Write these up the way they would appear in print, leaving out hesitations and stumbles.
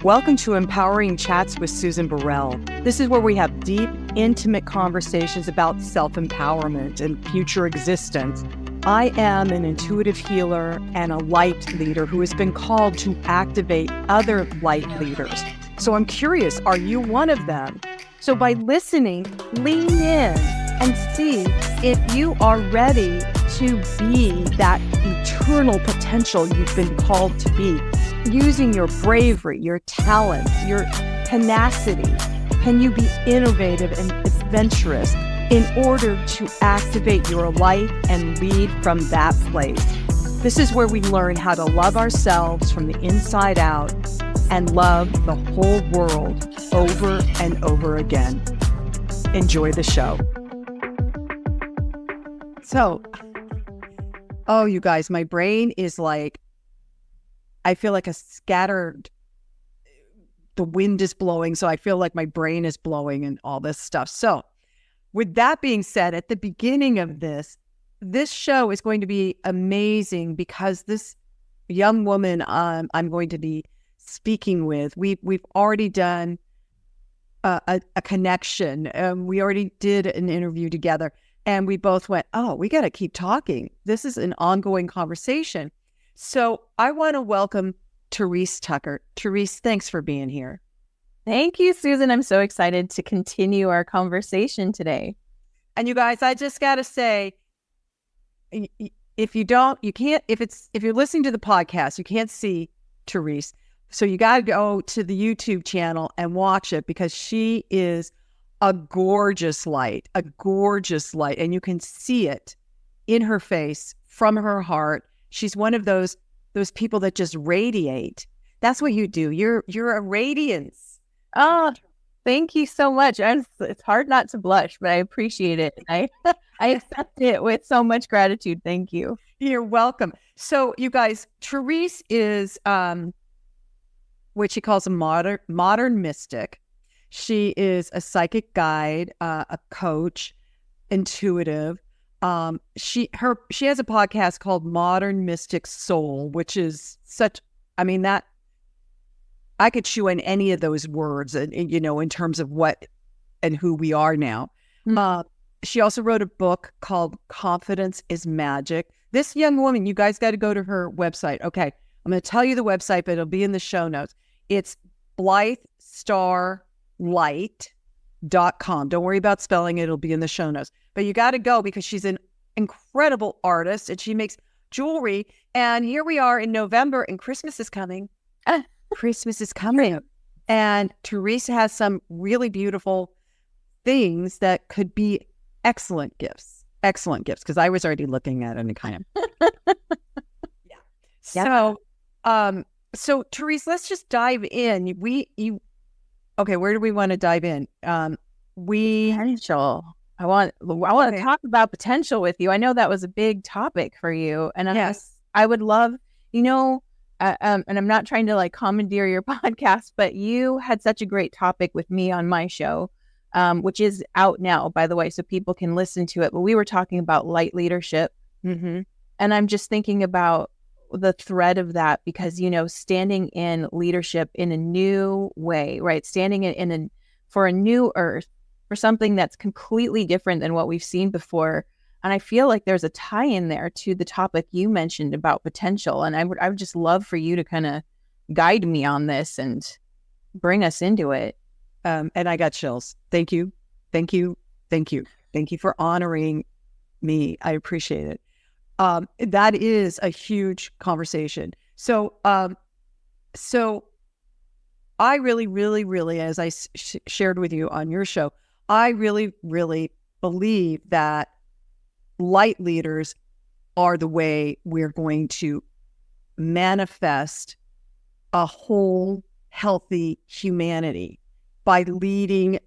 Welcome to Empowering Chats with Susan Burrell. This is where we have deep, intimate conversations about self-empowerment and future existence. I am an intuitive healer and a light leader who has been called to activate other light leaders. So I'm curious, are you one of them? So by listening, lean in and see if you are ready to be that eternal potential you've been called to be. Using your bravery, your talent, your tenacity, can you be innovative and adventurous in order to activate your light and lead from that place? This is where we learn how to love ourselves from the inside out and love the whole world over and over again. Enjoy the show. So, you guys, my brain is like, I feel like the wind is blowing, so I feel like my brain is blowing and all this stuff. So with that being said, at the beginning of this show is going to be amazing because this young woman I'm going to be speaking with, we've already done a connection. We already did an interview together, and we both went, we got to keep talking. This is an ongoing conversation. So I want to welcome Therese Tucker. Therese, thanks for being here. Thank you, Susan. I'm so excited to continue our conversation today. And you guys, I just got to say, if you're listening to the podcast, you can't see Therese. So you got to go to the YouTube channel and watch it because she is a gorgeous light. And you can see it in her face, from her heart. She's one of those people that just radiate. That's what you do. You're a radiance. Oh, thank you so much. It's hard not to blush, but I appreciate it. I accept it with so much gratitude. Thank you. You're welcome. So you guys, Therese is what she calls a modern mystic. She is a psychic guide, a coach, intuitive. She has a podcast called Modern Mystic Soul, which is that I could chew on any of those words and in terms of what and who we are now. Mm-hmm. She also wrote a book called Confidence is Magic. This young woman, you guys got to go to her website. Okay. I'm going to tell you the website, but it'll be in the show notes. It's BlytheStarLight.com. Don't worry about spelling it. It'll be in the show notes. But you got to go because she's an incredible artist and she makes jewelry. And here we are in November and Christmas is coming. Christmas is coming. And Therese has some really beautiful things that could be excellent gifts. Because I was already looking at it and kind of. Yeah. So Therese, let's just dive in. Okay, where do we want to dive in? Potential. I want to talk about potential with you. I know that was a big topic for you, and yes, I would love, and I'm not trying to like commandeer your podcast, but you had such a great topic with me on my show, which is out now, by the way, so people can listen to it. But we were talking about light leadership, and I'm just thinking about the thread of that because standing in leadership in a new way, right? Standing for a new earth, for something that's completely different than what we've seen before. And I feel like there's a tie in there to the topic you mentioned about potential. And I would just love for you to kind of guide me on this and bring us into it. And I got chills. Thank you. Thank you. Thank you. Thank you for honoring me. I appreciate it. That is a huge conversation. So I really, really, really, as I shared with you on your show, I really, really believe that light leaders are the way we're going to manifest a whole, healthy humanity by leading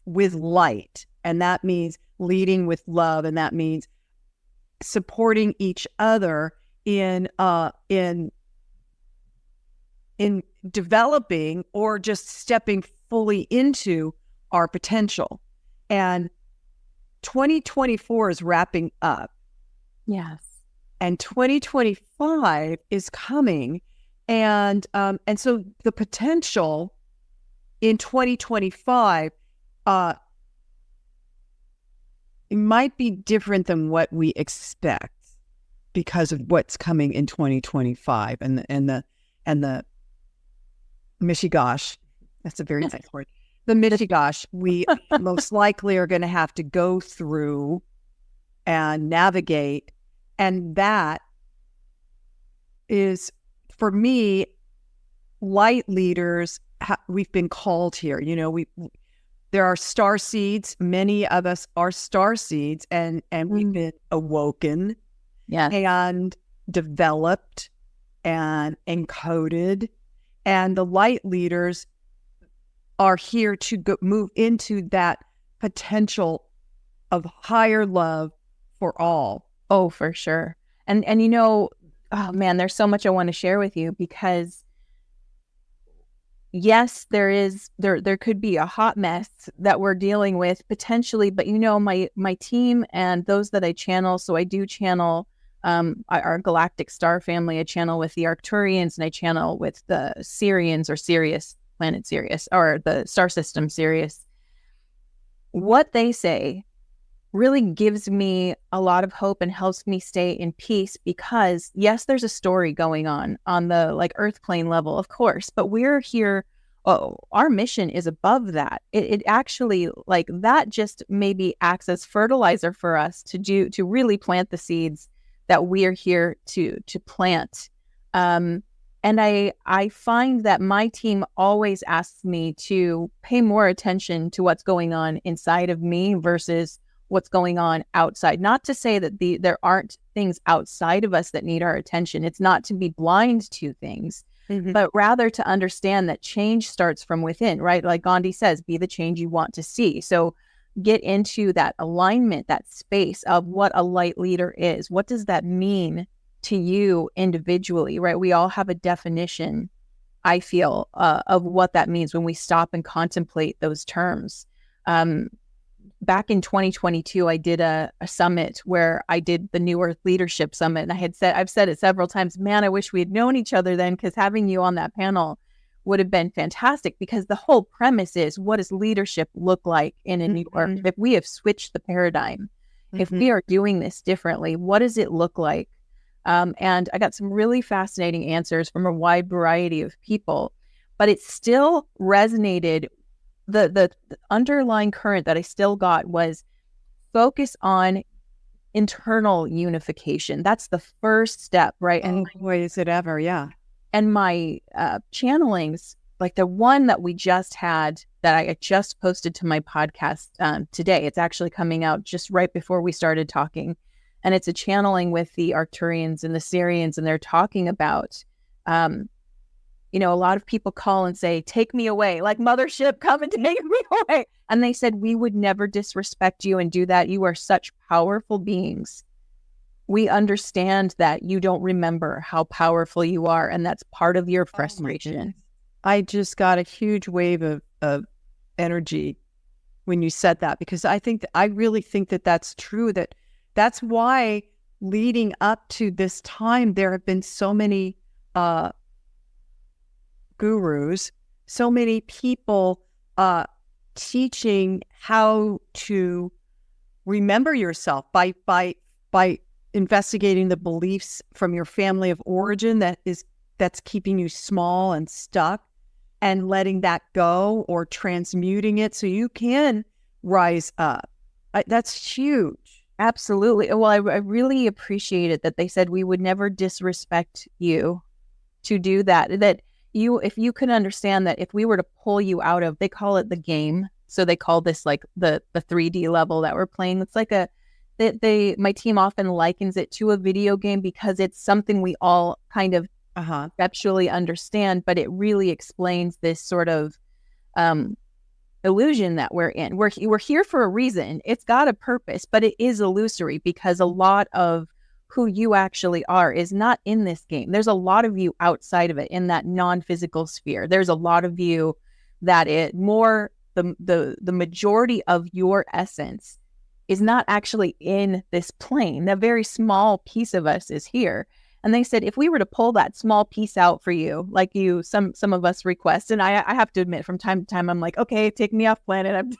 with light. And that means leading with love. And that means supporting each other in developing or just stepping fully into our potential. And 2024 is wrapping up. Yes. And 2025 is coming. And so the potential in 2025, it might be different than what we expect because of what's coming in 2025 and the Mishigosh. That's a very nice word. The Mishigosh we most likely are going to have to go through and navigate. And that is, for me, light leaders, we've been called here. You know, there are star seeds. Many of us are star seeds, and we've been awoken, and developed and encoded. And the light leaders are here to move into that potential of higher love for all. Oh, for sure. And you know, oh man, there's so much I want to share with you, because yes, there could be a hot mess that we're dealing with potentially, but you know, my team and those that I channel, so I do channel our galactic star family. I channel with the Arcturians, and I channel with the Sirians, or Sirius, planet Sirius, or the star system Sirius. What they say really gives me a lot of hope and helps me stay in peace, because yes, there's a story going on the like earth plane level, of course, but we're here. Oh, our mission is above that. It actually, like, that just maybe acts as fertilizer for us to really plant the seeds that we're here to plant. And I find that my team always asks me to pay more attention to what's going on inside of me versus what's going on outside. Not to say that there aren't things outside of us that need our attention. It's not to be blind to things, but rather to understand that change starts from within, right? Like Gandhi says, be the change you want to see. So get into that alignment, that space of what a light leader is. What does that mean to you individually, right? We all have a definition, I feel, of what that means when we stop and contemplate those terms. Back in 2022, I did a summit where I did the New Earth Leadership Summit. And I've said it several times, man, I wish we had known each other then, because having you on that panel would have been fantastic, because the whole premise is, what does leadership look like in a New Earth? If we have switched the paradigm, if we are doing this differently, what does it look like? And I got some really fascinating answers from a wide variety of people, but it still resonated. The underlying current that I still got was focus on internal unification. That's the first step, right? And boy, is it ever, yeah. And my channelings, like the one that we just had, that I just posted to my podcast today, it's actually coming out just right before we started talking. And it's a channeling with the Arcturians and the Sirians, and they're talking about, you know, a lot of people call and say, take me away, like mothership, come and take me away. And they said, we would never disrespect you and do that. You are such powerful beings. We understand that you don't remember how powerful you are, and that's part of your frustration. I just got a huge wave of energy when you said that, because I really think that that's true. That's why leading up to this time, there have been so many gurus, so many people teaching how to remember yourself by investigating the beliefs from your family of origin that's keeping you small and stuck, and letting that go or transmuting it so you can rise up. That's huge. Absolutely. Well, I really appreciate it that they said we would never disrespect you to do that. That if you could understand that if we were to pull you out of, they call it the game. So they call this like the 3D level that we're playing. It's like my team often likens it to a video game, because it's something we all kind of conceptually understand, but it really explains this sort of illusion that we're in. We're here for a reason. It's got a purpose, but it is illusory, because a lot of who you actually are is not in this game. There's a lot of you outside of it, in that non-physical sphere. There's a lot of you that the majority of your essence is not actually in this plane. A very small piece of us is here. And they said, if we were to pull that small piece out for you, like some of us request, and I have to admit, from time to time, I'm like, okay, take me off planet. I'm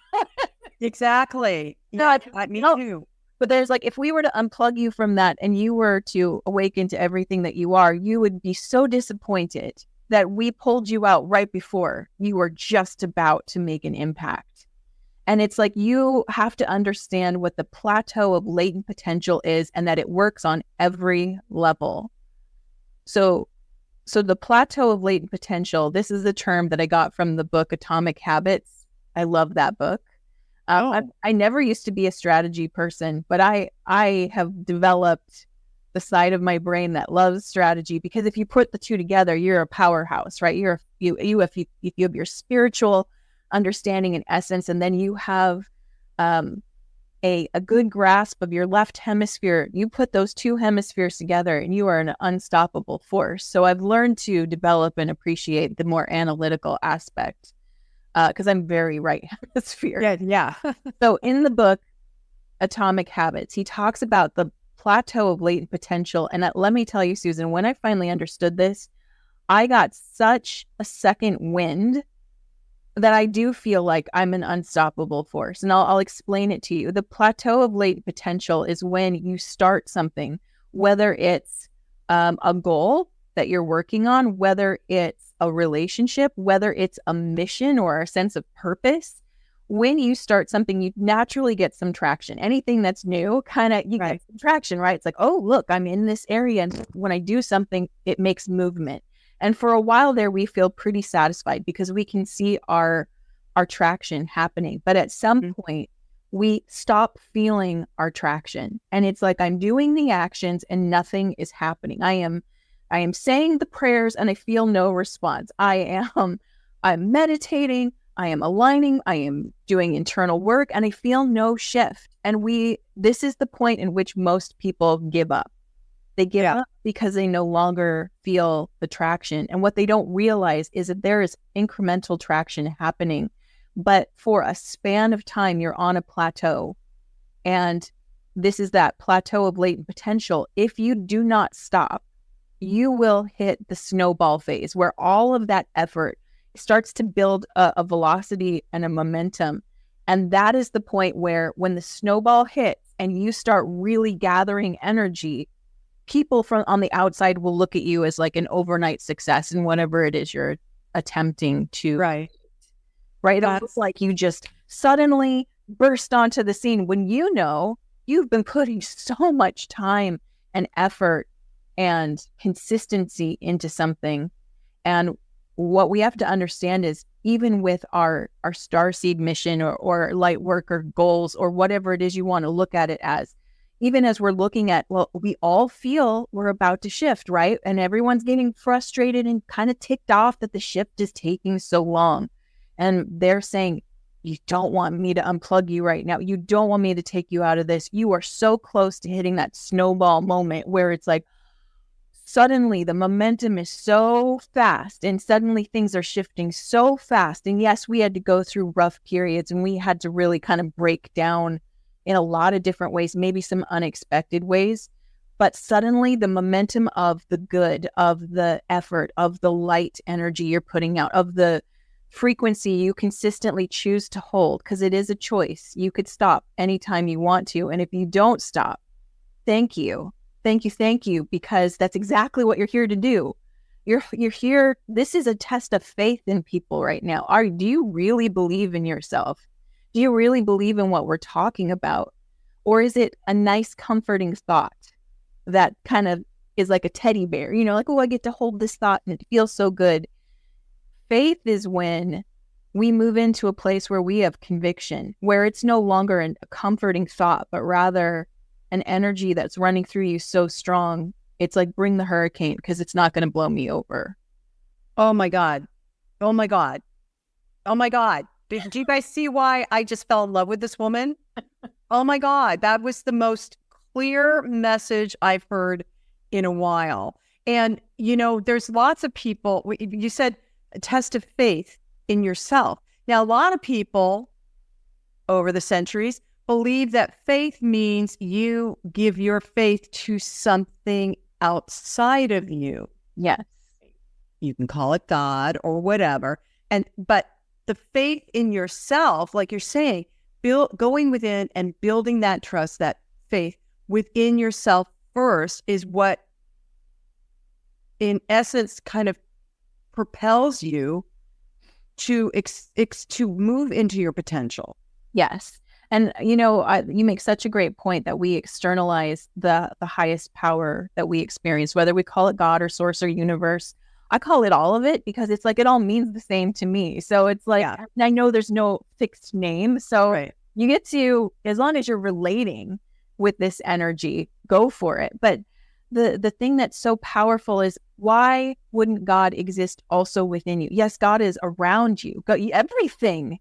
Exactly. no, Me too. But there's like, if we were to unplug you from that and you were to awaken to everything that you are, you would be so disappointed that we pulled you out right before you were just about to make an impact. And it's like, you have to understand what the plateau of latent potential is and that it works on every level. So the plateau of latent potential, this is a term that I got from the book Atomic Habits. I love that book. I never used to be a strategy person, but I have developed the side of my brain that loves strategy, because if you put the two together, you're a powerhouse, right? If you have your spiritual understanding and essence, and then you have a good grasp of your left hemisphere, you put those two hemispheres together and you are an unstoppable force. So I've learned to develop and appreciate the more analytical aspect, because I'm very right hemisphere. Yeah. So in the book Atomic Habits, he talks about the plateau of latent potential. And let me tell you, Susan, when I finally understood this, I got such a second wind that I do feel like I'm an unstoppable force. And I'll explain it to you. The plateau of latent potential is when you start something, whether it's a goal that you're working on, whether it's a relationship, whether it's a mission or a sense of purpose. When you start something, you naturally get some traction. Anything that's new, you get some traction, right? It's like, oh, look, I'm in this area. And when I do something, it makes movement. And for a while there, we feel pretty satisfied because we can see our traction happening. But at some point, we stop feeling our traction. And it's like, I'm doing the actions and nothing is happening. I am saying the prayers and I feel no response. I'm meditating, I am aligning, I am doing internal work, and I feel no shift. And this is the point in which most people give up. They give up because they no longer feel the traction. And what they don't realize is that there is incremental traction happening. But for a span of time, you're on a plateau. And this is that plateau of latent potential. If you do not stop, you will hit the snowball phase where all of that effort starts to build a velocity and a momentum. And that is the point where when the snowball hits and you start really gathering energy, people from on the outside will look at you as like an overnight success in whatever it is you're attempting to. Right. It's like you just suddenly burst onto the scene when you know you've been putting so much time and effort and consistency into something. And what we have to understand is, even with our starseed mission or light work or goals or whatever it is you want to look at it as, even as we're looking at, well, we all feel we're about to shift, right? And everyone's getting frustrated and kind of ticked off that the shift is taking so long. And they're saying, you don't want me to unplug you right now. You don't want me to take you out of this. You are so close to hitting that snowball moment where it's like, suddenly the momentum is so fast and suddenly things are shifting so fast. And yes, we had to go through rough periods and we had to really kind of break down in a lot of different ways, maybe some unexpected ways. But suddenly the momentum of the good, of the effort, of the light energy you're putting out, of the frequency you consistently choose to hold, because it is a choice. You could stop anytime you want to. And if you don't stop, thank you, because that's exactly what you're here to do. You're here. This is a test of faith in people right now. Do you really believe in yourself? Do you really believe in what we're talking about? Or is it a nice, comforting thought that kind of is like a teddy bear, like, oh, I get to hold this thought and it feels so good. Faith is when we move into a place where we have conviction, where it's no longer a comforting thought, but rather an energy that's running through you so strong. It's like, bring the hurricane, because it's not going to blow me over. Oh my God. Oh my God. Oh my God. Do you guys see why I just fell in love with this woman? Oh my God. That was the most clear message I've heard in a while. And, there's lots of people, you said a test of faith in yourself. Now, a lot of people over the centuries believe that faith means you give your faith to something outside of you. Yes. You can call it God or whatever. But the faith in yourself, like you're saying, going within and building that trust, that faith within yourself first is what, in essence, kind of propels you to move into your potential. Yes. And, you make such a great point that we externalize the highest power that we experience, whether we call it God or source or universe. I call it all of it because it's like it all means the same to me. So it's like, I know there's no fixed name. So you get to, as long as you're relating with this energy, go for it. But the thing that's so powerful is, why wouldn't God exist also within you? Yes, God is around you. Everything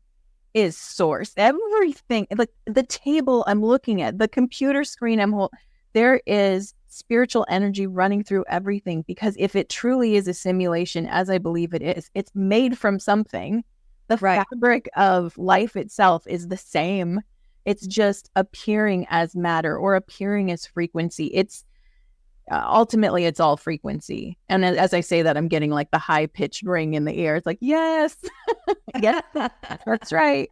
is source. Everything, like the table I'm looking at, the computer screen I'm holding, there is spiritual energy running through everything, because if it truly is a simulation, as I believe it is, it's made from something. The fabric of life itself is the same. It's just appearing as matter or appearing as frequency. It's ultimately, it's all frequency. And as I say that, I'm getting like the high pitched ring in the ear. It's like, yes, yes, that's right.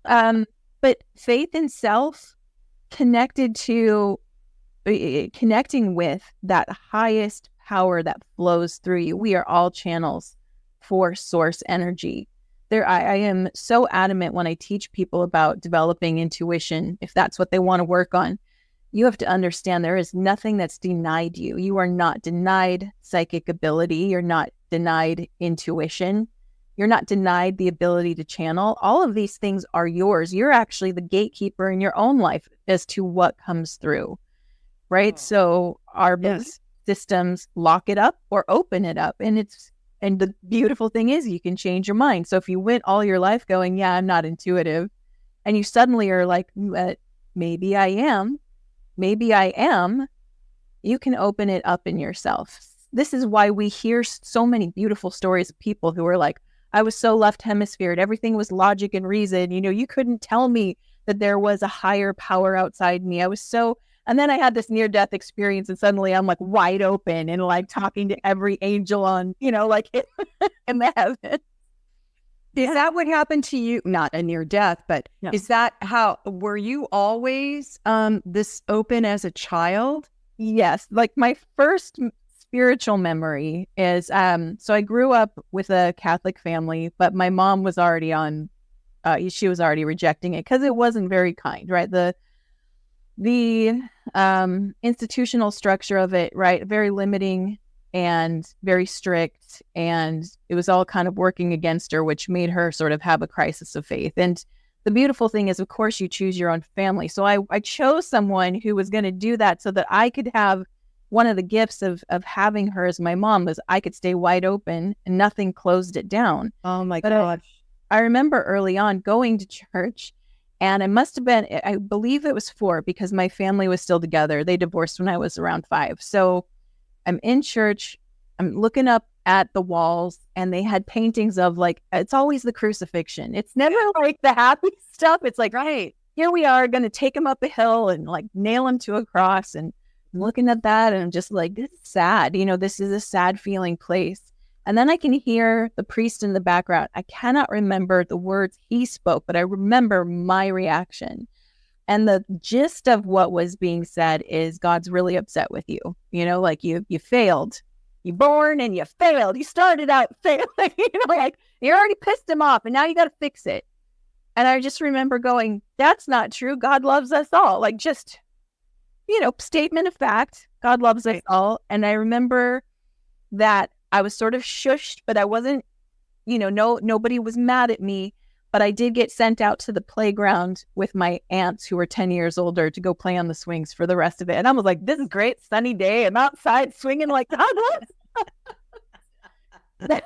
But faith in self, connecting with that highest power that flows through you. We are all channels for source energy. I am so adamant when I teach people about developing intuition, if that's what they want to work on. You have to understand there is nothing that's denied you. You are not denied psychic ability. You're not denied intuition. You're not denied the ability to channel. All of these things are yours. You're actually the gatekeeper in your own life as to what comes through. Right. Oh. So our belief systems lock it up or open it up. And the beautiful thing is you can change your mind. So if you went all your life going, yeah, I'm not intuitive, and you suddenly are like, maybe I am, you can open it up in yourself. This is why we hear so many beautiful stories of people who are like, I was so left hemisphered. Everything was logic and reason. You couldn't tell me that there was a higher power outside me. And then I had this near-death experience, and suddenly I'm like wide open and like talking to every angel on, like in the heaven. Is that what happened to you? Not a near-death, but is that how, were you always this open as a child? Yes. Like my first spiritual memory is, so I grew up with a Catholic family, but my mom was already she was already rejecting it because it wasn't very kind, right? The institutional structure of it, right? Very limiting and very strict. And it was all kind of working against her, which made her sort of have a crisis of faith. And the beautiful thing is, of course, you choose your own family. So I chose someone who was going to do that so that I could have one of the gifts of having her as my mom was I could stay wide open and nothing closed it down. Oh my gosh. I remember early on going to church. And it must have been, I believe it was 4 because my family was still together. They divorced when I was around 5. So I'm in church, I'm looking up at the walls, and they had paintings of like, it's always the crucifixion. It's never like the happy stuff. It's like, right, here we are going to take him up a hill and like nail him to a cross. And I'm looking at that and I'm just like, this is sad. This is a sad feeling place. And then I can hear the priest in the background. I cannot remember the words he spoke, but I remember my reaction. And the gist of what was being said is God's really upset with you. Like you failed. You're born and you failed. You started out failing. Like you already pissed him off and now you got to fix it. And I just remember going, that's not true. God loves us all. Like just, statement of fact. God loves us all. And I remember that I was sort of shushed, but I wasn't, nobody was mad at me, but I did get sent out to the playground with my aunts who were 10 years older to go play on the swings for the rest of it. And I was like, this is great, sunny day. I'm outside swinging like God loves. That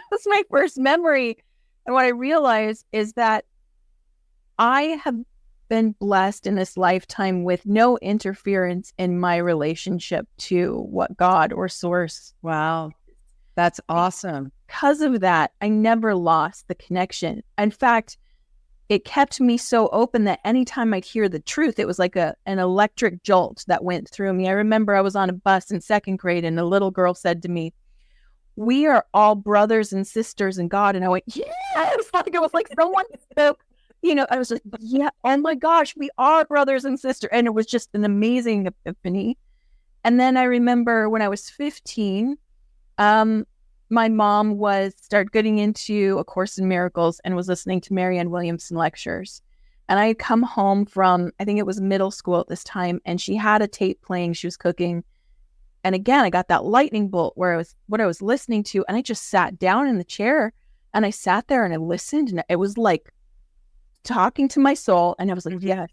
was my first memory. And what I realized is that I have been blessed in this lifetime with no interference in my relationship to what God or source. Wow. That's awesome. Because of that, I never lost the connection. In fact, it kept me so open that anytime I'd hear the truth, it was like an electric jolt that went through me. I remember I was on a bus in second grade and a little girl said to me, "We are all brothers and sisters in God." And I went, yeah, it was like someone spoke, I was like, yeah, oh my gosh, we are brothers and sisters. And it was just an amazing epiphany. And then I remember when I was 15, my mom started getting into A Course in Miracles and was listening to Marianne Williamson lectures. And I had come home from, I think it was middle school at this time, and she had a tape playing. She was cooking. And again, I got that lightning bolt where what I was listening to, and I just sat down in the chair and I sat there and I listened, and it was like talking to my soul. And I was like, yes.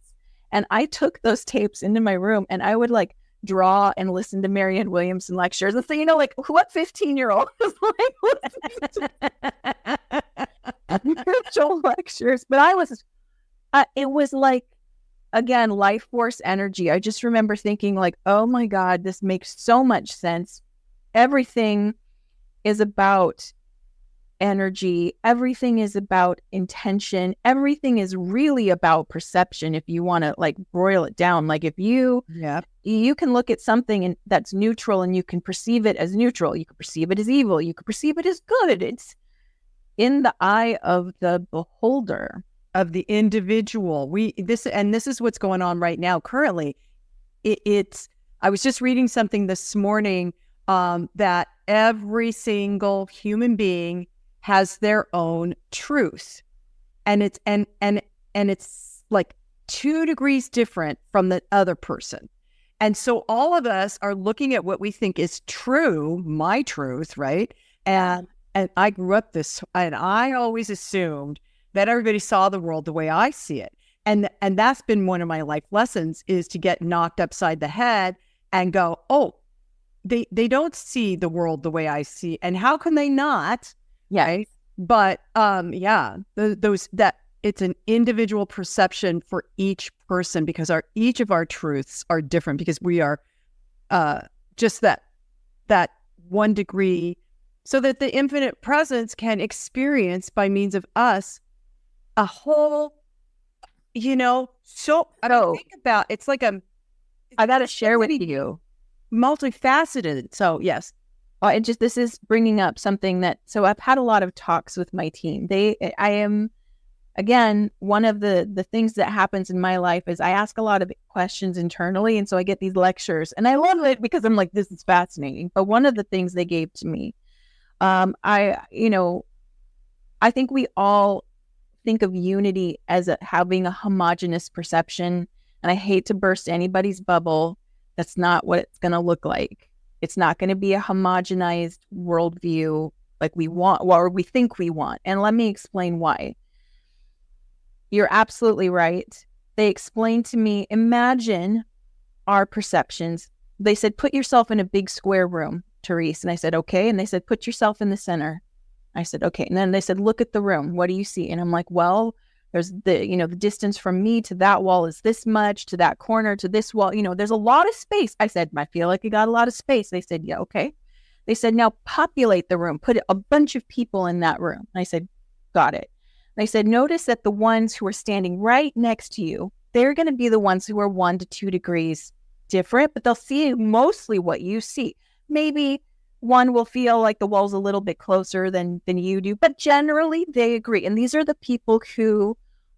And I took those tapes into my room and I would like draw and listen to Marianne Williamson lectures. And so, like what 15-year-old is like spiritual lectures? But it was like, again, life force energy. I just remember thinking like, oh my God, this makes so much sense. Everything is about energy. Everything is about intention. Everything is really about perception. If you want to like boil it down, like if you can look at something that's neutral and you can perceive it as neutral. You can perceive it as evil. You can perceive it as good. It's in the eye of the beholder, of the individual. This is what's going on right now currently. I was just reading something this morning that every single human being has their own truth, and it's like 2 degrees different from the other person. And so all of us are looking at what we think is true, my truth, right? And I grew up and I always assumed that everybody saw the world the way I see it. And that's been one of my life lessons, is to get knocked upside the head and go, oh, they don't see the world the way I see. And how can they not? Yeah. Right? But it's an individual perception for each person, because each of our truths are different, because we are just that 1 degree, so that the infinite presence can experience by means of us a whole, think about, it's like I got to share with you, multifaceted. So yes. This is bringing up something so I've had a lot of talks with my team. I am, again, one of the things that happens in my life is I ask a lot of questions internally. And so I get these lectures and I love it because I'm like, this is fascinating. But one of the things they gave to me, I think we all think of unity as having a homogenous perception. And I hate to burst anybody's bubble. That's not what it's going to look like. It's not going to be a homogenized worldview like we want, or we think we want. And let me explain why. You're absolutely right. They explained to me, imagine our perceptions. They said, put yourself in a big square room, Therese. And I said, okay. And they said, put yourself in the center. I said, okay. And then they said, look at the room. What do you see? And I'm like, well, there's the distance from me to that wall is this much, to that corner, to this wall. There's a lot of space. I said, I feel like you got a lot of space. They said, yeah, okay. They said, now populate the room. Put a bunch of people in that room. And I said, got it. They said, notice that the ones who are standing right next to you, they're going to be the ones who are 1 to 2 degrees different, but they'll see mostly what you see. Maybe one will feel like the wall's a little bit closer than you do, but generally they agree. And these are the people who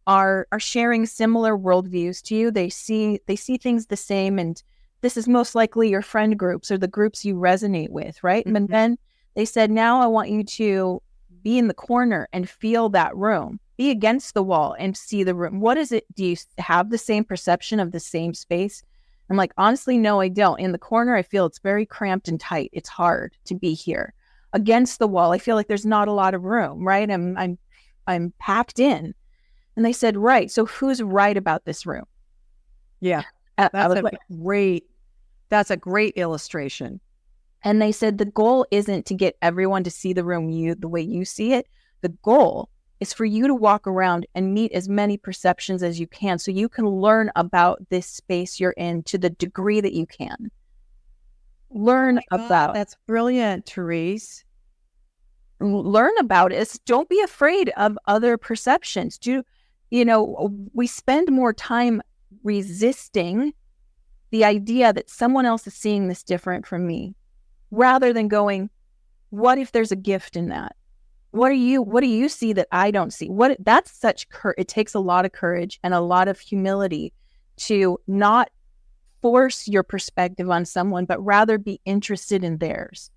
are sharing similar worldviews to you. They see things the same, and this is most likely your friend groups or the groups you resonate with, right? Mm-hmm. And then they said, now I want you to be in the corner and feel that room. Be against the wall and see the room. What is it? Do you have the same perception of the same space? I'm like, honestly, no, I don't. In the corner, I feel it's very cramped and tight. It's hard to be here. Against the wall, I feel like there's not a lot of room, right? I'm packed in. And they said, right. So who's right about this room? Yeah, that's a great illustration. And they said the goal isn't to get everyone to see the room the way you see it. The goal is for you to walk around and meet as many perceptions as you can, so you can learn about this space you're in to the degree that you can. Learn about. That's brilliant, Therese. Learn about it. Don't be afraid of other perceptions. we spend more time resisting the idea that someone else is seeing this different from me, rather than going, what if there's a gift in that? What do you see that I don't see? It takes a lot of courage and a lot of humility to not force your perspective on someone, but rather be interested in theirs.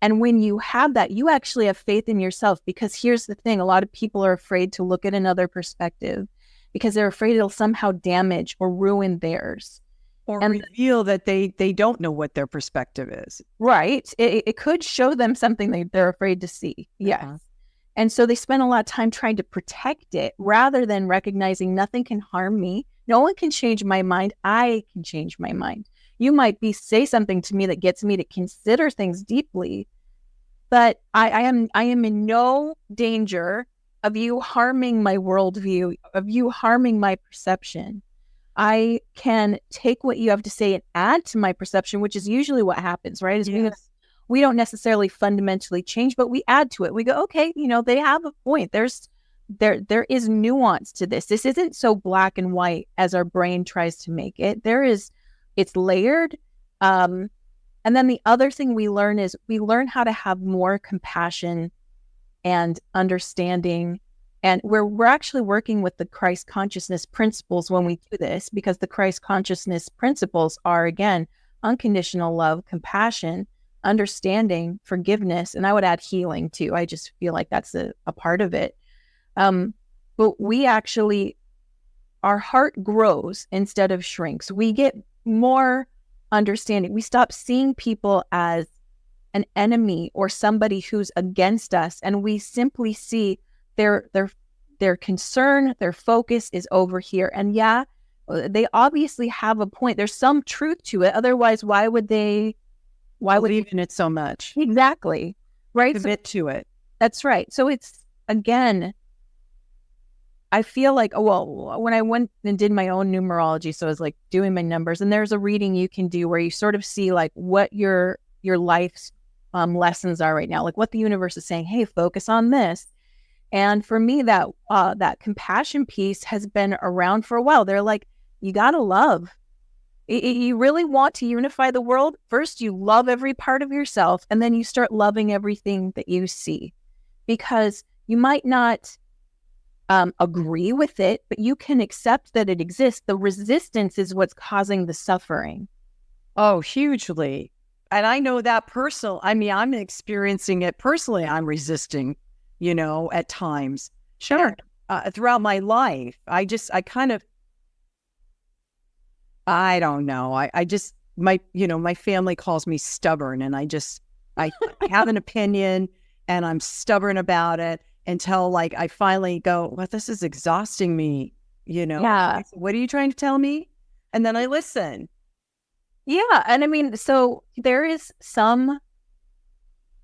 And when you have that, you actually have faith in yourself, because here's the thing. A lot of people are afraid to look at another perspective because they're afraid it'll somehow damage or ruin theirs. Or reveal that they don't know what their perspective is. Right. It could show them something they're afraid to see. Yes. Uh-huh. And so they spend a lot of time trying to protect it, rather than recognizing nothing can harm me. No one can change my mind. I can change my mind. You might say something to me that gets me to consider things deeply, but I am in no danger of you harming my worldview, of you harming my perception. I can take what you have to say and add to my perception, which is usually what happens, right? Yes. We don't necessarily fundamentally change, but we add to it. We go, okay, they have a point. There is nuance to this. This isn't so black and white as our brain tries to make it. It's layered. And then the other thing we learn is we learn how to have more compassion and understanding. And we're actually working with the Christ consciousness principles when we do this, because the Christ consciousness principles are, again, unconditional love, compassion, understanding, forgiveness, and I would add healing too. I just feel like that's a part of it. But we actually, our heart grows instead of shrinks. We get more understanding. We stop seeing people as an enemy or somebody who's against us, and we simply see their concern, their focus is over here. And yeah, they obviously have a point. There's some truth to it. Otherwise, why would believe in it so much? Exactly. Right. Commit to it. That's right. So it's, again, I feel like, when I went and did my own numerology, so I was like doing my numbers, and there's a reading you can do where you sort of see like what your life's lessons are right now, like what the universe is saying, hey, focus on this. And for me, that compassion piece has been around for a while. They're like, you got to love. You really want to unify the world? First, you love every part of yourself, and then you start loving everything that you see. Because you might not agree with it, but you can accept that it exists. The resistance is what's causing the suffering. Oh, hugely. And I know that I'm experiencing it personally. I'm resisting, at times. Sure. Throughout my life. I don't know. My family calls me stubborn, and I have an opinion and I'm stubborn about it until like I finally go, well, this is exhausting me, Yeah. What are you trying to tell me? And then I listen. Yeah. And I mean, so there's some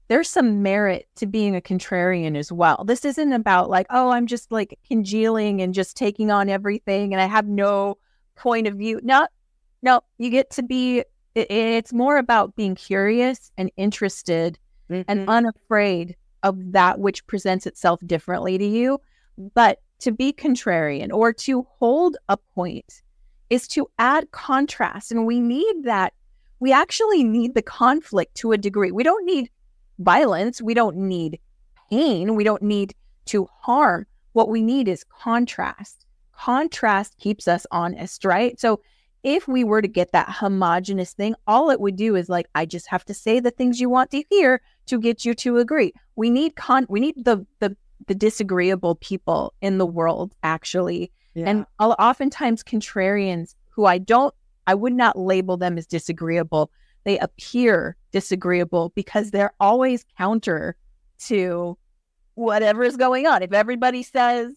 merit to being a contrarian as well. This isn't about like, oh, I'm just like congealing and just taking on everything and I have no point of view. No, you get to be, it's more about being curious and interested and unafraid of that which presents itself differently to you. But to be contrarian or to hold a point is to add contrast. And we need that. We actually need the conflict to a degree. We don't need violence. We don't need pain. We don't need to harm. What we need is contrast. Contrast keeps us honest, right? So if we were to get that homogenous thing, all it would do is like, I just have to say the things you want to hear to get you to agree. We need the disagreeable people in the world, actually. Yeah. And oftentimes contrarians who I would not label them as disagreeable. They appear disagreeable because they're always counter to whatever is going on. If everybody says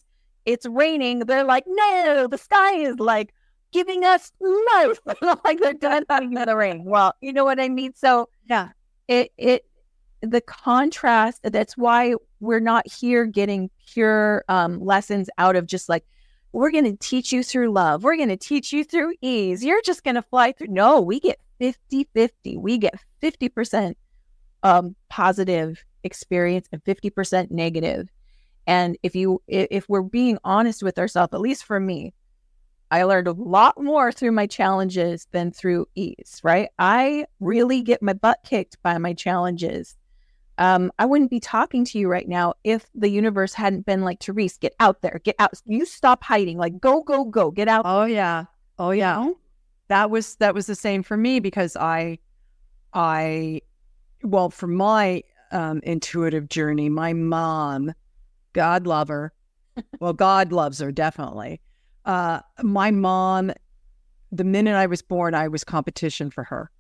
it's raining, they're like, no, the sky is like giving us life. Like they're done talking about the rain. Well, you know what I mean? So yeah, the contrast, that's why we're not here getting pure lessons out of just like, we're going to teach you through love. We're going to teach you through ease. You're just going to fly through. No, we get 50-50. We get 50% positive experience and 50% negative. And if we're being honest with ourselves, at least for me, I learned a lot more through my challenges than through ease, right? I really get my butt kicked by my challenges. I wouldn't be talking to you right now if the universe hadn't been like, Therese, get out there, get out. You stop hiding, like go, go, go, get out. Oh yeah. Oh yeah. You know? That was the same for me, because well, for my intuitive journey, my mom, God love her. Well, God loves her, definitely. My mom, the minute I was born, I was competition for her.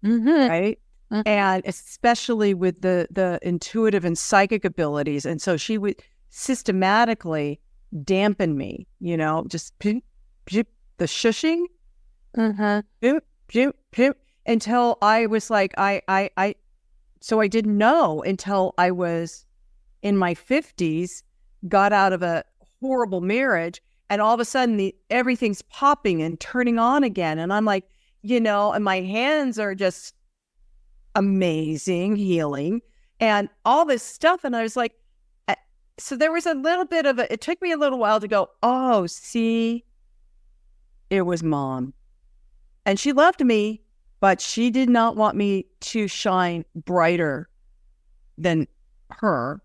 Right? And especially with the intuitive and psychic abilities. And so she would systematically dampen me, just the shushing, until I was like, so I didn't know until I was in my 50s, got out of a horrible marriage, and all of a sudden everything's popping and turning on again. And I'm like, and my hands are just amazing, healing, and all this stuff. And I was like, so there was a little bit of it took me a little while to go, oh, see, it was mom. And she loved me, but she did not want me to shine brighter than her.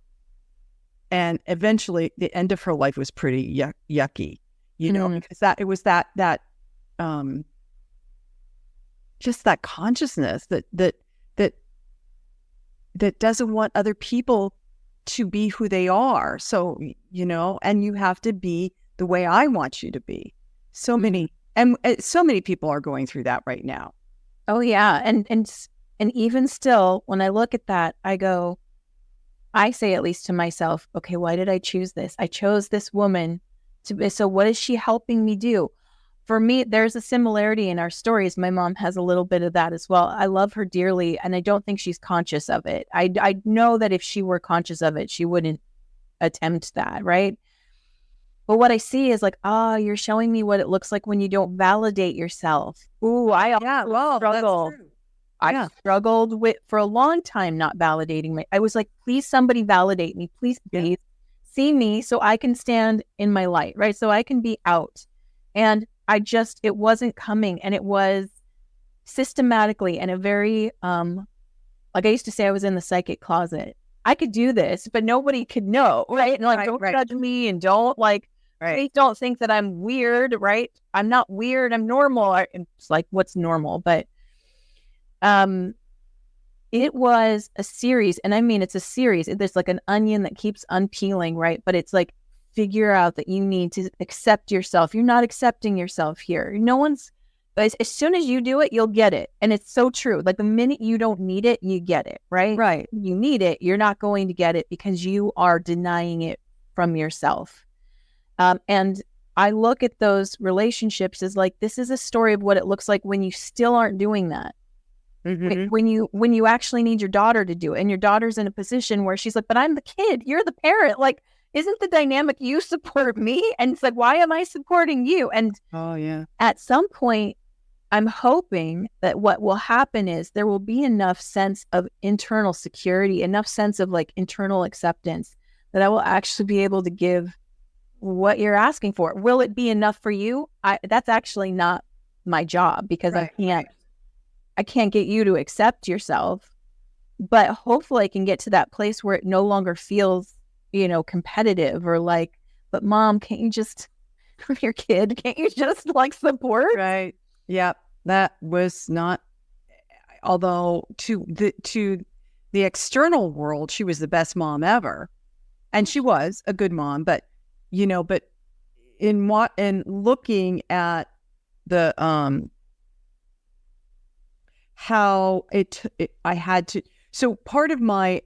And eventually the end of her life was pretty yucky, because it was that just that consciousness that doesn't want other people to be who they are. So, and you have to be the way I want you to be. So many people are going through that right now. Oh yeah. And even still, when I look at that, I say, at least to myself, okay, why did I choose this? I chose this woman so what is she helping me do? For me, there's a similarity in our stories. My mom has a little bit of that as well. I love her dearly, and I don't think she's conscious of it. I know that if she were conscious of it, she wouldn't attempt that, right? But what I see is like, you're showing me what it looks like when you don't validate yourself. Ooh, struggled. I struggled with for a long time not validating me. I was like, please, somebody validate me. Please see me so I can stand in my light, right? So I can be out. And it wasn't coming. And it was systematically and a very, like I used to say, I was in the psychic closet. I could do this, but nobody could know, right? And like, don't judge me, and don't please don't think that I'm weird, right? I'm not weird. I'm normal. It's like, what's normal? But it was a series, and I mean, it's a series. There's like an onion that keeps unpeeling, right? But it's like, figure out that you need to accept yourself. You're not accepting yourself here. As soon as you do it, you'll get it. And it's so true. Like the minute you don't need it, you get it, right? Right. You need it. You're not going to get it because you are denying it from yourself. And I look at those relationships as like, this is a story of what it looks like when you still aren't doing that. Mm-hmm. When you actually need your daughter to do it, and your daughter's in a position where she's like, but I'm the kid, you're the parent. Like, isn't the dynamic you support me? And it's like, why am I supporting you? And at some point, I'm hoping that what will happen is there will be enough sense of internal security, enough sense of like internal acceptance, that I will actually be able to give what you're asking for. Will it be enough for you? That's actually not my job, because I can't get you to accept yourself, but hopefully I can get to that place where it no longer feels, competitive, or like, but mom, can't you just, your kid, can't you just like support? Right. Yeah. That was not, although to the external world, she was the best mom ever. And she was a good mom, but in looking at the, how I had to, so part of my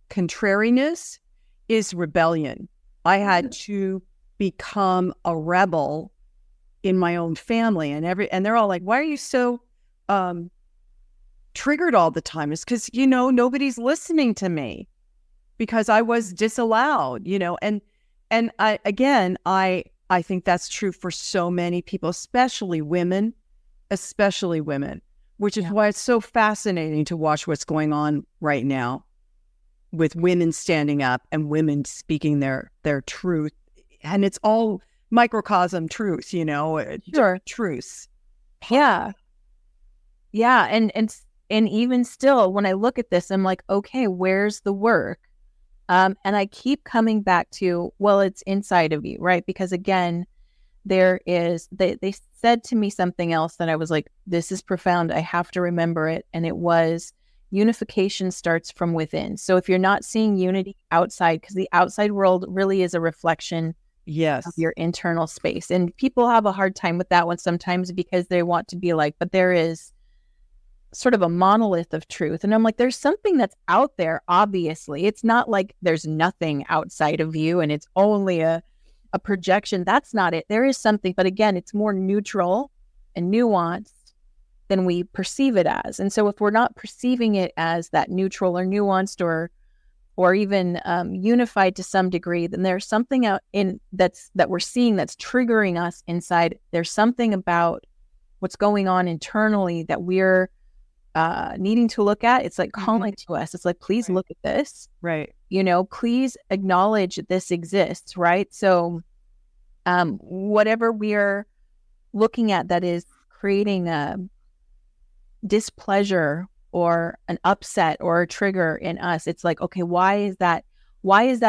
contrariness is rebellion. I had to become a rebel in my own family, and they're all like, why are you so triggered all the time? It's because, nobody's listening to me because I was disallowed, and I think that's true for so many people, especially women, which is why it's so fascinating to watch what's going on right now with women standing up and women speaking their truth. And it's all microcosm truth, Sure. truths. Yeah. Yeah. And even still, when I look at this, I'm like, okay, where's the work? And I keep coming back to, well, it's inside of you, right? Because again, they said to me something else that I was like, this is profound. I have to remember it. And it was, unification starts from within. So if you're not seeing unity outside, because the outside world really is a reflection of your internal space. And people have a hard time with that one sometimes because they want to be like, but there is sort of a monolith of truth. And I'm like, there's something that's out there, obviously. It's not like there's nothing outside of you and it's only a projection. That's not it. There is something, but again, it's more neutral and nuanced than we perceive it as. And so if we're not perceiving it as that neutral or nuanced or even unified to some degree, then there's something out in that we're seeing that's triggering us inside. There's something about what's going on internally that we're needing to look at. It's like calling to us. It's like, please look at this. Right. Please acknowledge that this exists. Right. So whatever we're looking at that is creating a displeasure or an upset or a trigger in us, it's like, okay, why is that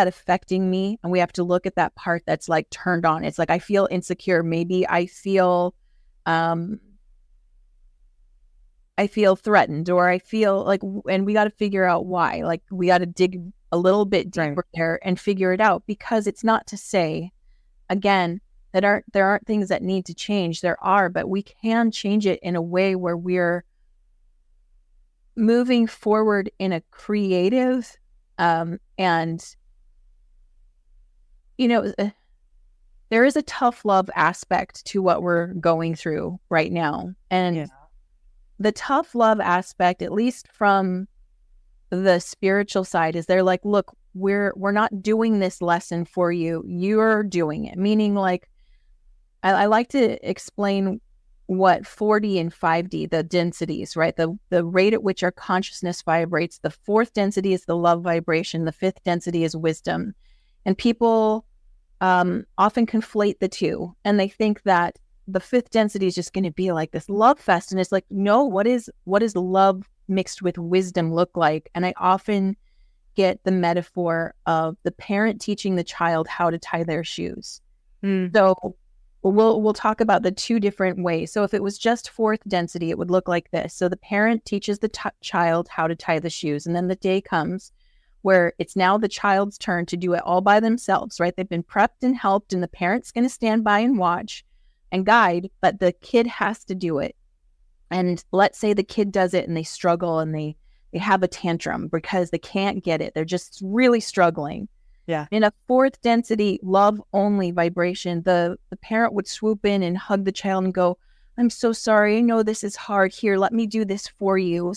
affecting me? And we have to look at that part that's like turned on. It's like, I feel insecure. Maybe I feel threatened, or I feel like, and we got to figure out why. Like, we got to dig a little bit deeper there and figure it out, because it's not to say, again, that there aren't things that need to change. There are, but we can change it in a way where we're moving forward in a creative and there is a tough love aspect to what we're going through right now. And the tough love aspect, at least from the spiritual side, is they're like, look, we're not doing this lesson for you. You're doing it. Meaning, like, I like to explain what 4D and 5D, the densities, right? The rate at which our consciousness vibrates. The fourth density is the love vibration. The fifth density is wisdom. And people often conflate the two, and they think that the fifth density is just going to be like this love fest. And it's like, no, what is love mixed with wisdom look like? And I often get the metaphor of the parent teaching the child how to tie their shoes. So we'll talk about the two different ways. So if it was just fourth density, it would look like this. So the parent teaches the child how to tie the shoes. And then the day comes where it's now the child's turn to do it all by themselves, right? They've been prepped and helped, and the parent's going to stand by and watch and guide, but the kid has to do it. And let's say the kid does it and they struggle and they have a tantrum because they can't get it. They're just really struggling. Yeah. In a fourth density, love only vibration, the parent would swoop in and hug the child and go, I'm so sorry. I know this is hard. Here, let me do this for you.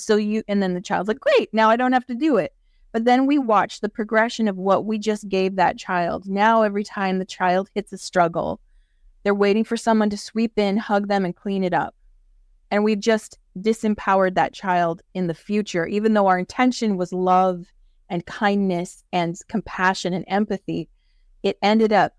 And then the child's like, great, now I don't have to do it. But then we watch the progression of what we just gave that child. Now, every time the child hits a struggle, they're waiting for someone to sweep in, hug them, and clean it up. And we've just disempowered that child in the future, even though our intention was love and kindness and compassion and empathy. It ended up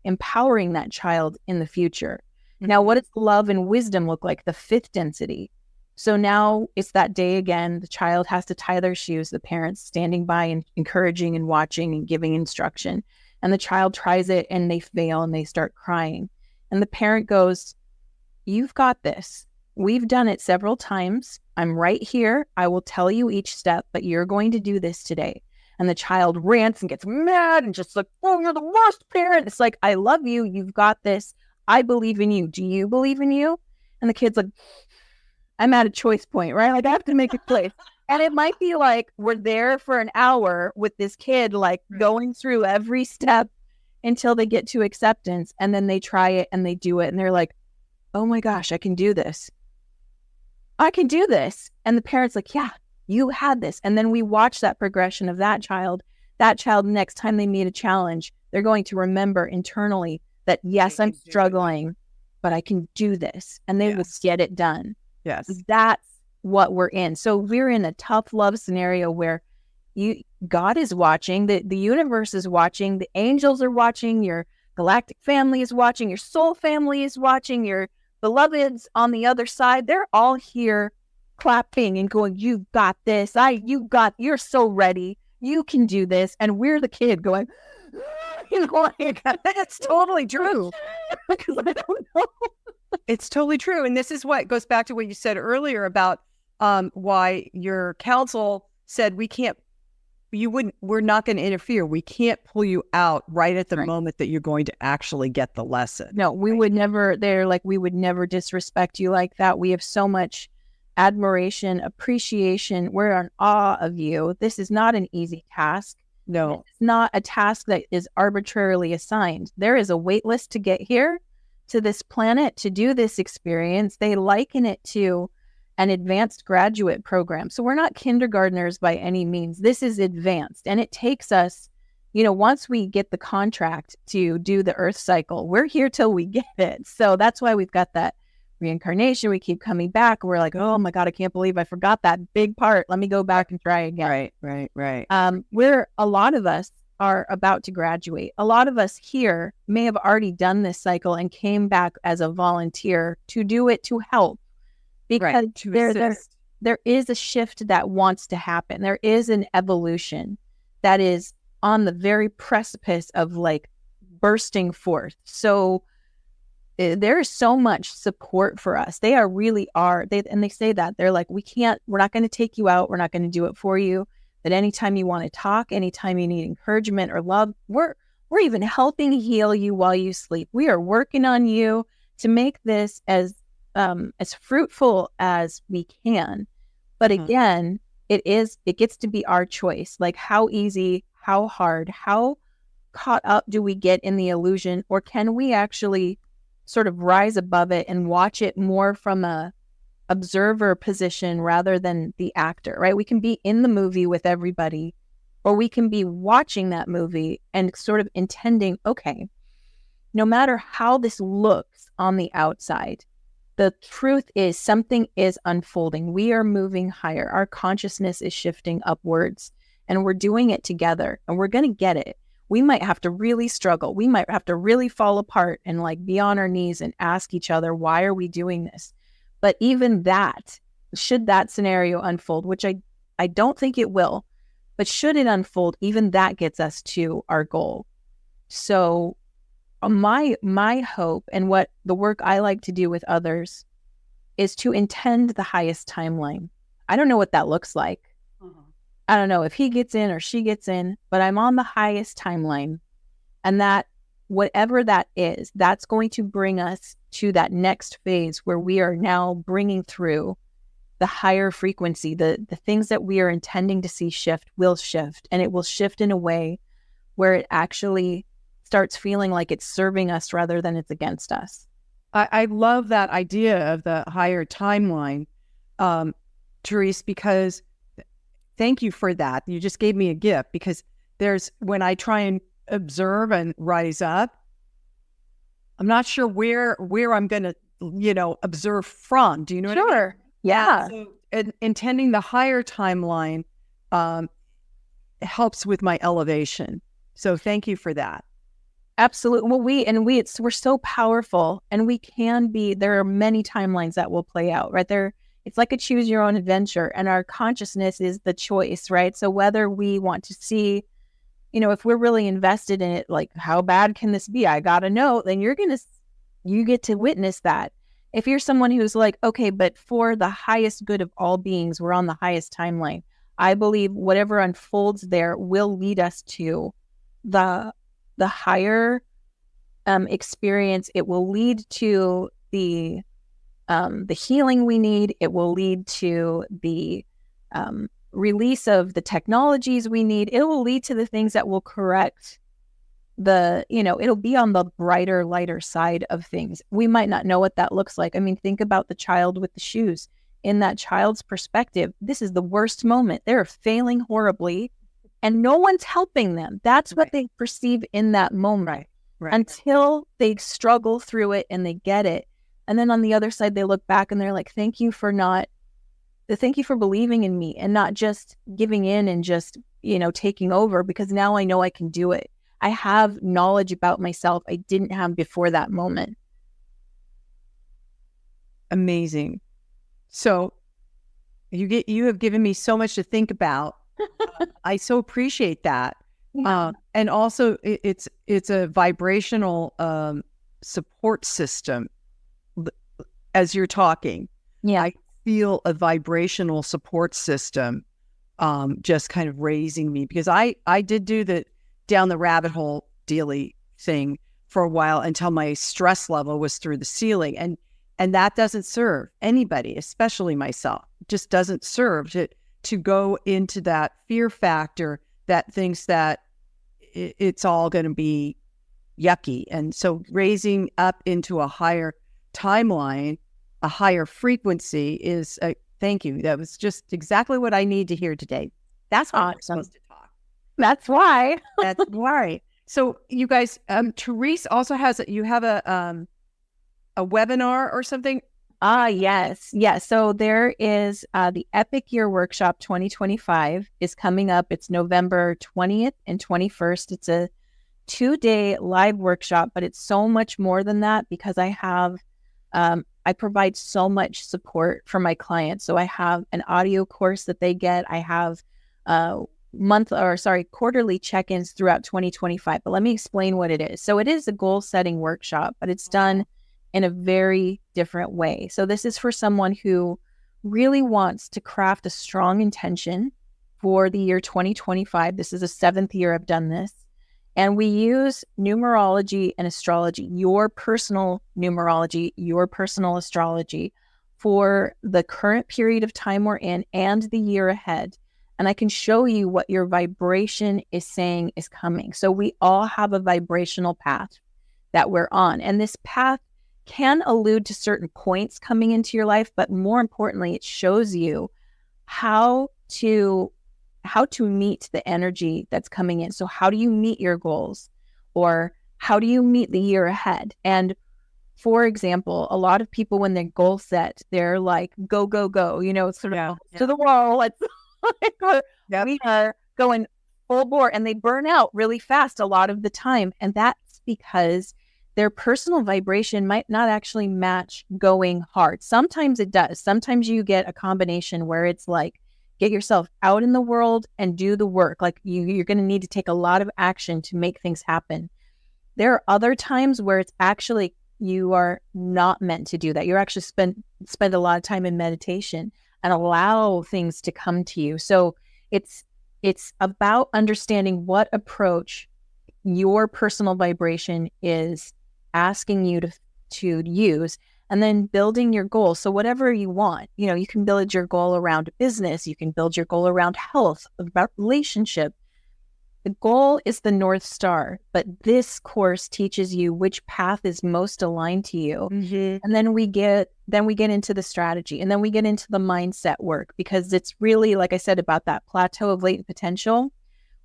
empowering that child in the future. Now, what does love and wisdom look like? The fifth density. So now it's that day again. The child has to tie their shoes. The parent's standing by and encouraging and watching and giving instruction. And the child tries it and they fail and they start crying. And the parent goes, you've got this. We've done it several times. I'm right here. I will tell you each step, but you're going to do this today. And the child rants and gets mad and just like, oh, you're the worst parent. It's like, I love you. You've got this. I believe in you. Do you believe in you? And the kid's like, I'm at a choice point, right? Like, I have to make a choice. And it might be like, we're there for an hour with this kid, like going through every step until they get to acceptance. And then they try it and they do it. And they're like, oh my gosh, I can do this. I can do this. And the parent's like, yeah, you had this. And then we watch that progression of that child. That child, next time they meet a challenge, they're going to remember internally that, yes, I'm struggling, but I can do this. And they will get it done. Yes. That's what we're in. So we're in a tough love scenario where God is watching, the universe is watching, the angels are watching, your galactic family is watching, your soul family is watching, your beloveds on the other side. They're all here clapping and going, you got this. You're so ready. You can do this. And we're the kid going, like, that's totally true. Because I don't know. It's totally true. And this is what goes back to what you said earlier about why your counsel said we're not going to interfere. We can't pull you out right at the moment that you're going to actually get the lesson. No, we would never, we would never disrespect you like that. We have so much admiration, appreciation. We're in awe of you. This is not an easy task. No. It's not a task that is arbitrarily assigned. There is a wait list to get here to this planet to do this experience. They liken it to an advanced graduate program. So we're not kindergartners by any means. This is advanced. And it takes us, once we get the contract to do the Earth cycle, we're here till we get it. So that's why we've got that reincarnation. We keep coming back. We're like, oh my God, I can't believe I forgot that big part. Let me go back and try again. Right. A lot of us are about to graduate. A lot of us here may have already done this cycle and came back as a volunteer to do it, to help. Because there is a shift that wants to happen. There is an evolution that is on the very precipice of bursting forth. So there is so much support for us. They really are. And they say that they're like, we're not going to take you out. We're not going to do it for you. That anytime you want to talk, anytime you need encouragement or love, we're even helping heal you while you sleep. We are working on you to make this as fruitful as we can. But again, it gets to be our choice. Like how easy, how hard, how caught up do we get in the illusion, or can we actually sort of rise above it and watch it more from a observer position rather than the actor, right? We can be in the movie with everybody, or we can be watching that movie and sort of intending, okay, no matter how this looks on the outside, the truth is something is unfolding. We are moving higher. Our consciousness is shifting upwards, and we're doing it together, and we're going to get it. We might have to really struggle. We might have to really fall apart and be on our knees and ask each other, why are we doing this? But even that, should that scenario unfold, which I don't think it will, but should it unfold, even that gets us to our goal. So my hope and what the work I like to do with others is to intend the highest timeline. I don't know what that looks like. I don't know if he gets in or she gets in, but I'm on the highest timeline. And that whatever that is, that's going to bring us to that next phase where we are now bringing through the higher frequency. The things that we are intending to see shift will shift, and it will shift in a way where it actually starts feeling like it's serving us rather than it's against us. I love that idea of the higher timeline, Therese, because thank you for that. You just gave me a gift, because when I try and observe and rise up, I'm not sure where I'm going to, observe from. Do you know what I mean? Yeah. So, intending the higher timeline helps with my elevation. So thank you for that. Absolutely. Well, we're so powerful, and there are many timelines that will play out, right? It's like a choose your own adventure, and our consciousness is the choice, right? So whether we want to see, if we're really invested in it, like how bad can this be? I got to know, then you get to witness that. If you're someone who's like, okay, but for the highest good of all beings, we're on the highest timeline. I believe whatever unfolds there will lead us to the higher experience. It will lead to the healing we need. It will lead to the release of the technologies we need. It will lead to the things that will correct it'll be on the brighter, lighter side of things. We might not know what that looks like. I mean, think about the child with the shoes. In that child's perspective, this is the worst moment. They're failing horribly, and no one's helping them. That's what they perceive in that moment. Right. Until they struggle through it and they get it. And then on the other side, they look back and they're like, thank you for believing in me and not just giving in and just, taking over, because now I know I can do it. I have knowledge about myself I didn't have before that moment. Amazing. So you have given me so much to think about. I so appreciate that. Yeah. And also it's a vibrational support system. As you're talking, Yeah. I feel a vibrational support system just kind of raising me, because I did do the down the rabbit hole daily thing for a while until my stress level was through the ceiling. And that doesn't serve anybody, especially myself. It just doesn't serve to go into that fear factor that thinks that it's all going to be yucky. And so raising up into a higher timeline, a higher frequency is thank you. That was just exactly what I need to hear today. That's why we're supposed to talk. That's why. That's why. So you guys, Therese also you have a webinar or something? Yes. So there is the Epic Year Workshop 2025 is coming up. It's November 20th and 21st. It's a 2-day live workshop, but it's so much more than that, because I have I provide so much support for my clients. So I have an audio course that they get. I have quarterly check-ins throughout 2025. But let me explain what it is. So it is a goal-setting workshop, but it's done in a very different way. So this is for someone who really wants to craft a strong intention for the year 2025. This is the 7th year I've done this. And we use numerology and astrology, your personal numerology, your personal astrology, for the current period of time we're in and the year ahead. And I can show you what your vibration is saying is coming. So we all have a vibrational path that we're on. And this path can allude to certain points coming into your life, but more importantly, it shows you how to meet the energy that's coming in. So how do you meet your goals, or how do you meet the year ahead? And for example, a lot of people, when they're goal set, they're like, go, go, go, it's sort of to the wall. It's we are going full bore, and they burn out really fast a lot of the time. And that's because their personal vibration might not actually match going hard. Sometimes it does. Sometimes you get a combination where it's like, get yourself out in the world and do the work. Like you're going to need to take a lot of action to make things happen. There are other times where it's actually, you are not meant to do that. You're actually spend a lot of time in meditation and allow things to come to you. So it's about understanding what approach your personal vibration is asking you to use, and then building your goal. So whatever you want, you can build your goal around business. You can build your goal around health, about relationship. The goal is the North Star, but this course teaches you which path is most aligned to you. Mm-hmm. And then we get into the strategy, and then we get into the mindset work, because it's really, like I said, about that plateau of latent potential.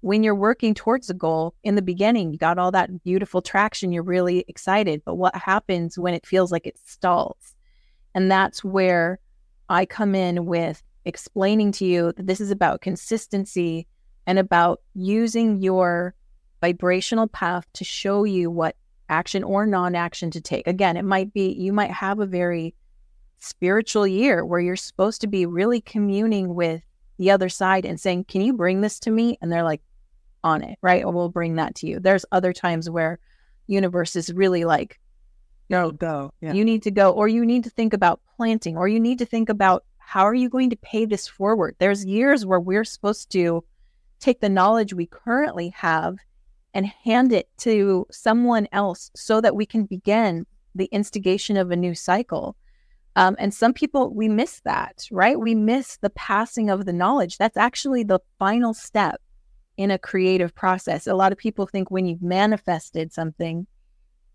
When you're working towards a goal, in the beginning, you got all that beautiful traction. You're really excited. But what happens when it feels like it stalls? And that's where I come in with explaining to you that this is about consistency and about using your vibrational path to show you what action or non-action to take. Again, it might be, you might have a very spiritual year where you're supposed to be really communing with the other side and saying, can you bring this to me? And they're like, on it, right? Or we'll bring that to you. There's other times where universe is really like, no, go. Yeah. You need to go, or you need to think about planting, or you need to think about how are you going to pay this forward? There's years where we're supposed to take the knowledge we currently have and hand it to someone else so that we can begin the instigation of a new cycle. And some people, we miss that, right? We miss the passing of the knowledge. That's actually the final step in a creative process. A lot of people think when you've manifested something,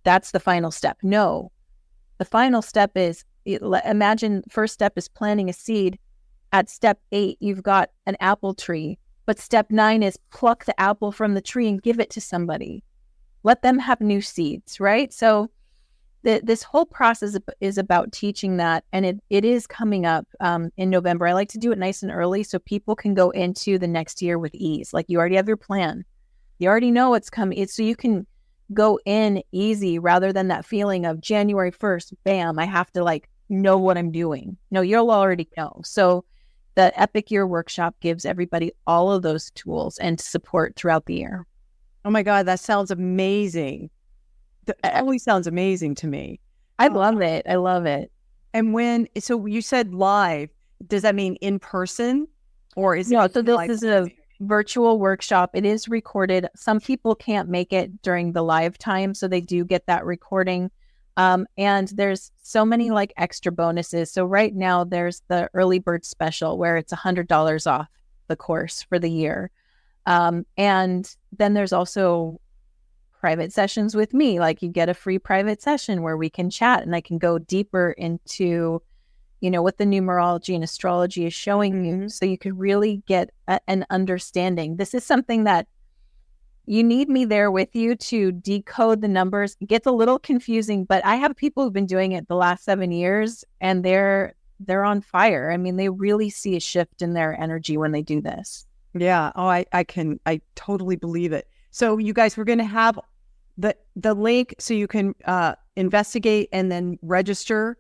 that's the final step. No, the final step is, imagine first step is planting a seed. At step 8, you've got an apple tree, but step 9 is pluck the apple from the tree and give it to somebody. Let them have new seeds, right? So this whole process is about teaching that, and it is coming up in November. I like to do it nice and early so people can go into the next year with ease. Like, you already have your plan, you already know what's coming. It's so you can go in easy rather than that feeling of January 1st, bam, I have to like know what I'm doing. No, you'll already know. So the Epic Year Workshop gives everybody all of those tools and support throughout the year. Oh my God, that sounds amazing. That totally sounds amazing to me. I love it. I love it. And so you said live, does that mean in person, or is no? it So this is a virtual workshop. It is recorded. Some people can't make it during the live time, so they do get that recording. And there's so many like extra bonuses. So right now there's the early bird special where it's $100 off the course for the year. And then there's also private sessions with me. Like, you get a free private session where we can chat and I can go deeper into, what the numerology and astrology is showing you. So you could really get an understanding. This is something that you need me there with you to decode the numbers. It gets a little confusing, but I have people who've been doing it the last 7 years and they're on fire. I mean, they really see a shift in their energy when they do this. Yeah. Oh, I totally believe it. So you guys, we're going to have the link so you can investigate and then register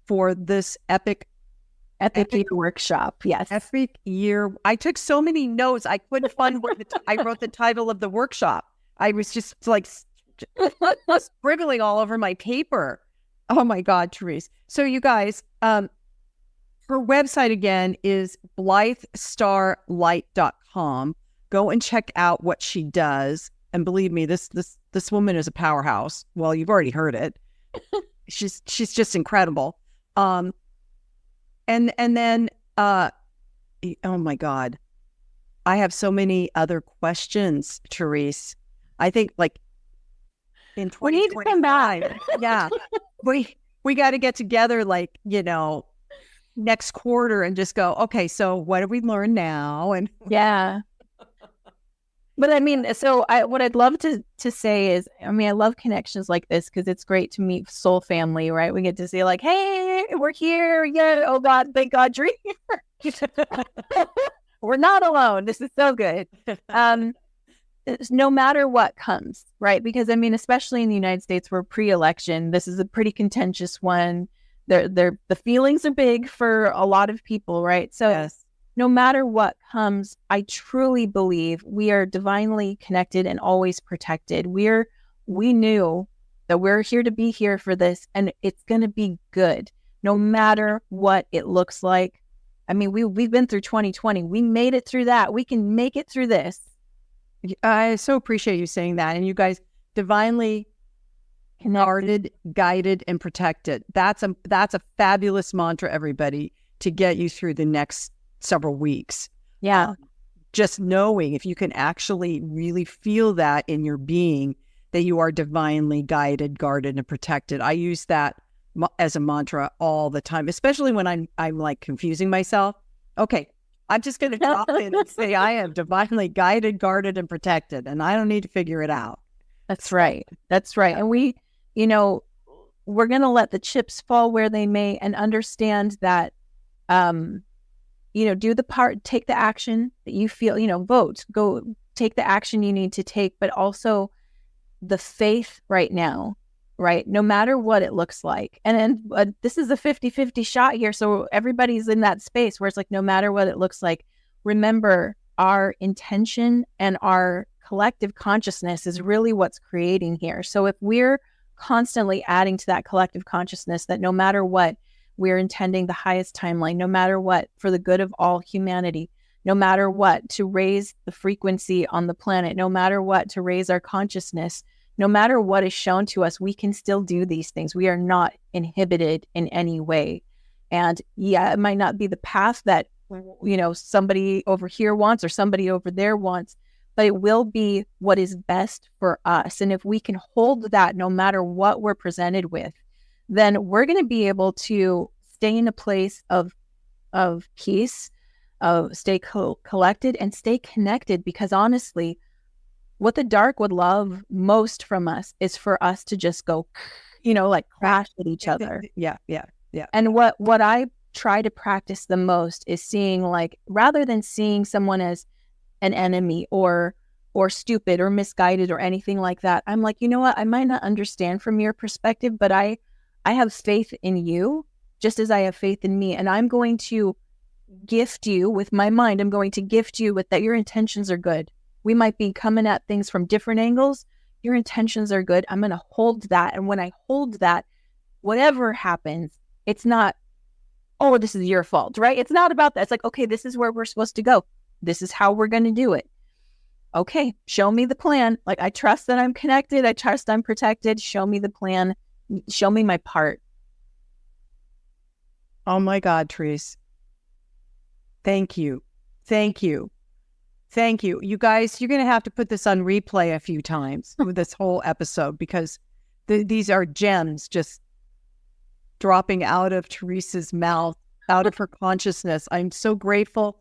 for this Epic Year Workshop. Yes. Epic Year. I took so many notes. I couldn't find where I wrote the title of the workshop. I was just like scribbling all over my paper. Oh my God, Therese. So you guys, her website again is blythestarlight.com. Go and check out what she does. And believe me, this woman is a powerhouse. Well, you've already heard it. She's just incredible. And then oh my God, I have so many other questions, Therese. I think like in 2025, we need to come back. Yeah, we got to get together like next quarter and just go, okay, so what have we learned now? And yeah. But I mean, so what I'd love to say is, I mean, I love connections like this because it's great to meet soul family, right? We get to say like, hey, we're here. Yeah. Oh God, thank God you're here. We're not alone. This is so good. No matter what comes, right? Because I mean, especially in the United States, we're pre-election. This is a pretty contentious one. The feelings are big for a lot of people, right? So yes. No matter what comes, I truly believe we are divinely connected and always protected. We knew that we're here to be here for this, and it's going to be good, no matter what it looks like. I mean, we've been through 2020. We made it through that. We can make it through this. I so appreciate you saying that. And you guys, divinely guarded, guided, and protected. That's a fabulous mantra, everybody, to get you through the next several weeks. Yeah. Just knowing, if you can actually really feel that in your being, that you are divinely guided, guarded, and protected. I use that as a mantra all the time, especially when I'm like confusing myself. Okay, I'm just going to drop in and say I am divinely guided, guarded, and protected, and I don't need to figure it out. That's right. That's right. And we're going to let the chips fall where they may and understand that, do the part, take the action that you feel, vote, go take the action you need to take, but also the faith right now, right? No matter what it looks like. And then this is a 50-50 shot here. So everybody's in that space where it's like, no matter what it looks like, remember our intention and our collective consciousness is really what's creating here. So if we're constantly adding to that collective consciousness that no matter what, we're intending the highest timeline, no matter what, for the good of all humanity, no matter what, to raise the frequency on the planet, no matter what, to raise our consciousness, no matter what is shown to us, we can still do these things. We are not inhibited in any way. And yeah, it might not be the path that, somebody over here wants or somebody over there wants, but it will be what is best for us. And if we can hold that no matter what we're presented with, then we're going to be able to stay in a place of peace, of stay collected and stay connected. Because honestly, what the dark would love most from us is for us to just go like crash at each other. Yeah. And what I try to practice the most is seeing, like, rather than seeing someone as an enemy or stupid or misguided or anything like that, I'm like, you know what? I might not understand from your perspective, but I have faith in you just as I have faith in me. And I'm going to gift you with my mind. I'm going to gift you with that your intentions are good. We might be coming at things from different angles. Your intentions are good. I'm going to hold that. And when I hold that, whatever happens, it's not, oh, this is your fault, right? It's not about that. It's like, okay, this is where we're supposed to go. This is how we're going to do it. Okay, show me the plan. Like, I trust that I'm connected. I trust I'm protected. Show me the plan. Show me my part. Oh my God, Therese. Thank you. Thank you. Thank you. You guys, you're going to have to put this on replay a few times with this whole episode, because these are gems just dropping out of Therese's mouth, out of her consciousness. I'm so grateful.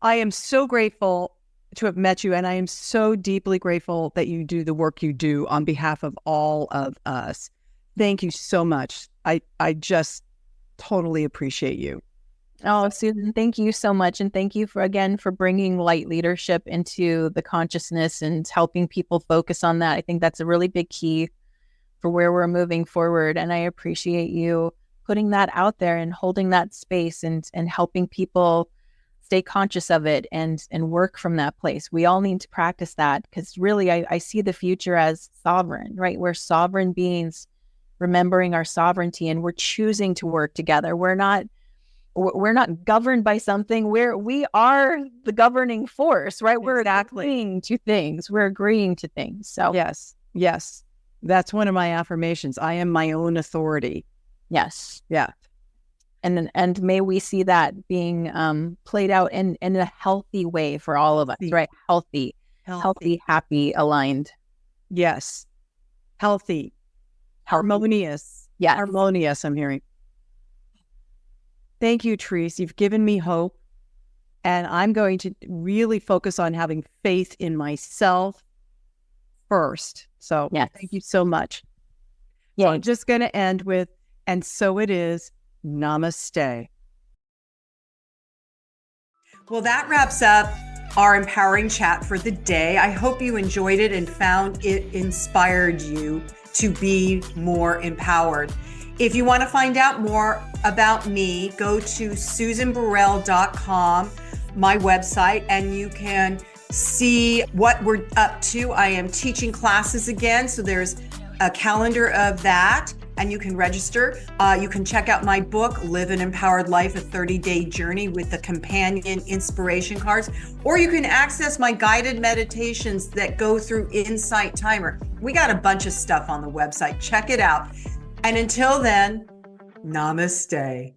I am so grateful to have met you, and I am so deeply grateful that you do the work you do on behalf of all of us. Thank you so much. I just totally appreciate you. Oh, Susan, thank you so much. And thank you for bringing light leadership into the consciousness and helping people focus on that. I think that's a really big key for where we're moving forward. And I appreciate you putting that out there and holding that space and helping people stay conscious of it and work from that place. We all need to practice that, because really I see the future as sovereign, right? We're sovereign beings remembering our sovereignty, and we're choosing to work together. We're not governed by something. We are the governing force, right? We're agreeing to things. We're agreeing to things. So yes. That's one of my affirmations. I am my own authority. Yes. Yeah. And may we see that being played out in a healthy way for all of us, right? Healthy, happy, aligned. Yes. Healthy. Harmonious. Yeah. Harmonious, I'm hearing. Thank you, Therese. You've given me hope. And I'm going to really focus on having faith in myself first. So Thank you so much. Yeah. So I'm just going to end with, and so it is. Namaste. Well, that wraps up our empowering chat for the day. I hope you enjoyed it and found it inspired you to be more empowered. If you want to find out more about me, go to susanburrell.com, my website, and you can see what we're up to. I am teaching classes again, so there's a calendar of that, and you can register. You can check out my book, Live an Empowered Life, a 30-day journey with the companion inspiration cards, or you can access my guided meditations that go through Insight Timer. We got a bunch of stuff on the website. Check it out. And until then, namaste.